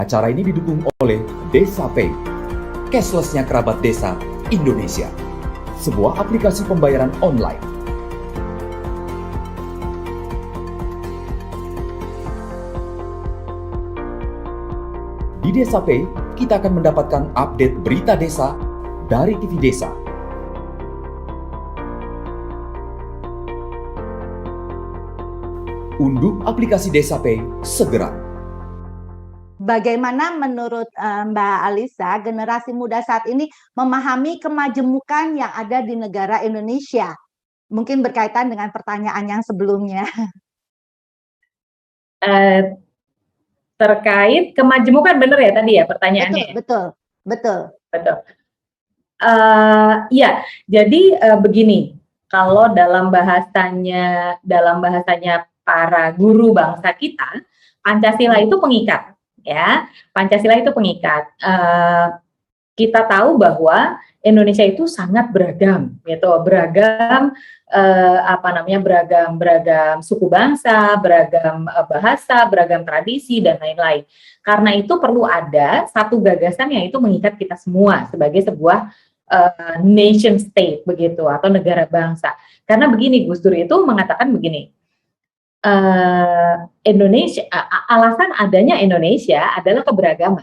Acara ini didukung oleh Desa Pay, cashless-nya kerabat desa Indonesia, sebuah aplikasi pembayaran online. Di Desa Pay, kita akan mendapatkan update berita desa dari TV Desa. Unduh aplikasi Desa Pay segera. Bagaimana menurut Mbak Alisa, generasi muda saat ini memahami kemajemukan yang ada di negara Indonesia? Mungkin berkaitan dengan pertanyaan yang sebelumnya. Terkait kemajemukan, benar ya tadi ya pertanyaannya? Betul. Ya, jadi begini, kalau dalam bahasanya para guru bangsa kita, Pancasila itu pengikat. Ya, Pancasila itu pengikat. Kita tahu bahwa Indonesia itu sangat beragam, gitu, beragam suku bangsa, beragam bahasa, beragam tradisi dan lain-lain. Karena itu perlu ada satu gagasan yang itu mengikat kita semua sebagai sebuah nation state begitu atau negara bangsa. Karena begini, Gus Dur itu mengatakan begini. Indonesia, alasan adanya Indonesia adalah keberagaman.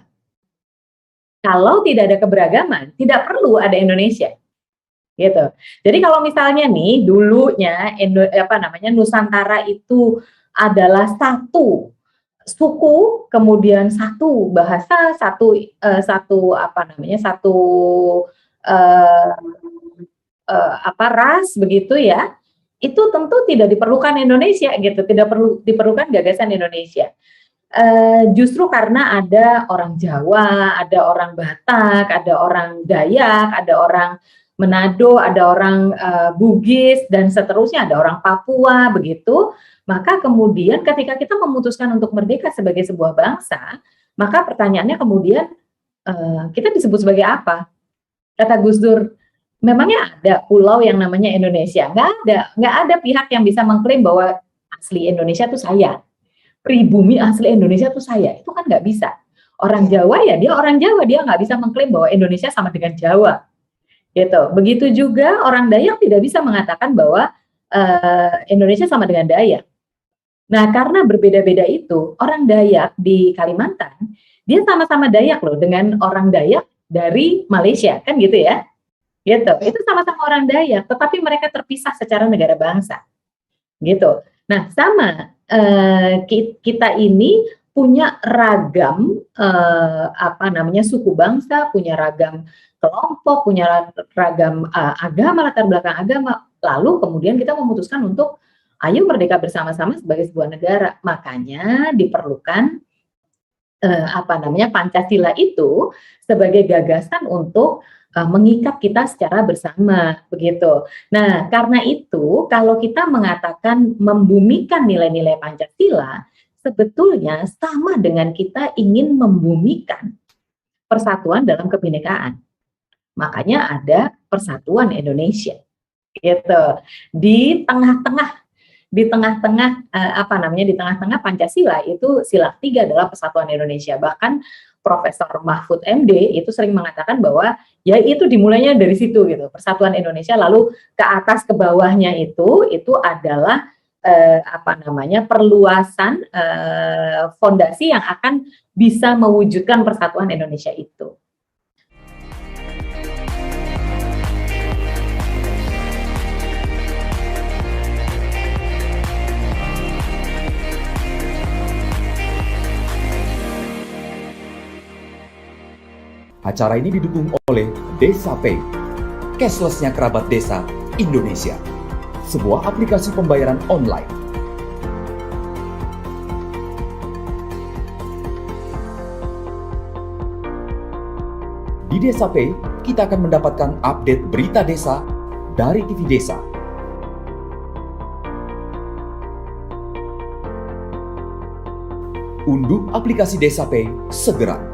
Kalau tidak ada keberagaman, tidak perlu ada Indonesia, gitu. Jadi kalau misalnya nih dulunya Nusantara itu adalah satu suku, kemudian satu bahasa, satu ras begitu ya. Itu tentu tidak diperlukan Indonesia gitu, tidak perlu diperlukan gagasan Indonesia. Justru karena ada orang Jawa, ada orang Batak, ada orang Dayak, ada orang Manado, ada orang Bugis dan seterusnya, ada orang Papua begitu. Maka kemudian ketika kita memutuskan untuk merdeka sebagai sebuah bangsa, maka pertanyaannya kemudian kita disebut sebagai apa? Kata Gus Dur, memangnya ada pulau yang namanya Indonesia? Nggak ada pihak yang bisa mengklaim bahwa asli Indonesia itu saya, pribumi asli Indonesia itu saya. Itu kan nggak bisa. Orang Jawa ya dia orang Jawa, dia nggak bisa mengklaim bahwa Indonesia sama dengan Jawa, gitu. Begitu juga orang Dayak tidak bisa mengatakan bahwa Indonesia sama dengan Dayak. Nah, karena berbeda-beda itu, orang Dayak di Kalimantan dia sama-sama Dayak loh dengan orang Dayak dari Malaysia, kan gitu ya. Gitu. Itu sama-sama orang Dayak, tetapi mereka terpisah secara negara bangsa. Gitu. Nah, sama kita ini punya ragam suku bangsa, punya ragam kelompok, punya ragam agama, latar belakang agama. Lalu kemudian kita memutuskan untuk ayo merdeka bersama-sama sebagai sebuah negara. Makanya diperlukan Pancasila itu sebagai gagasan untuk mengikat kita secara bersama begitu. Nah, karena itu kalau kita mengatakan membumikan nilai-nilai Pancasila, sebetulnya sama dengan kita ingin membumikan persatuan dalam kebinekaan. Makanya ada Persatuan Indonesia. Gitu. Di tengah-tengah Pancasila itu sila 3 adalah Persatuan Indonesia. Bahkan Profesor Mahfud MD itu sering mengatakan bahwa ya itu dimulainya dari situ gitu, Persatuan Indonesia, lalu ke atas ke bawahnya itu adalah perluasan fondasi yang akan bisa mewujudkan persatuan Indonesia itu. Acara ini didukung oleh Desa Pay, cashless-nya kerabat desa Indonesia, sebuah aplikasi pembayaran online. Di Desa Pay, kita akan mendapatkan update berita desa dari TV Desa. Unduh aplikasi Desa Pay segera.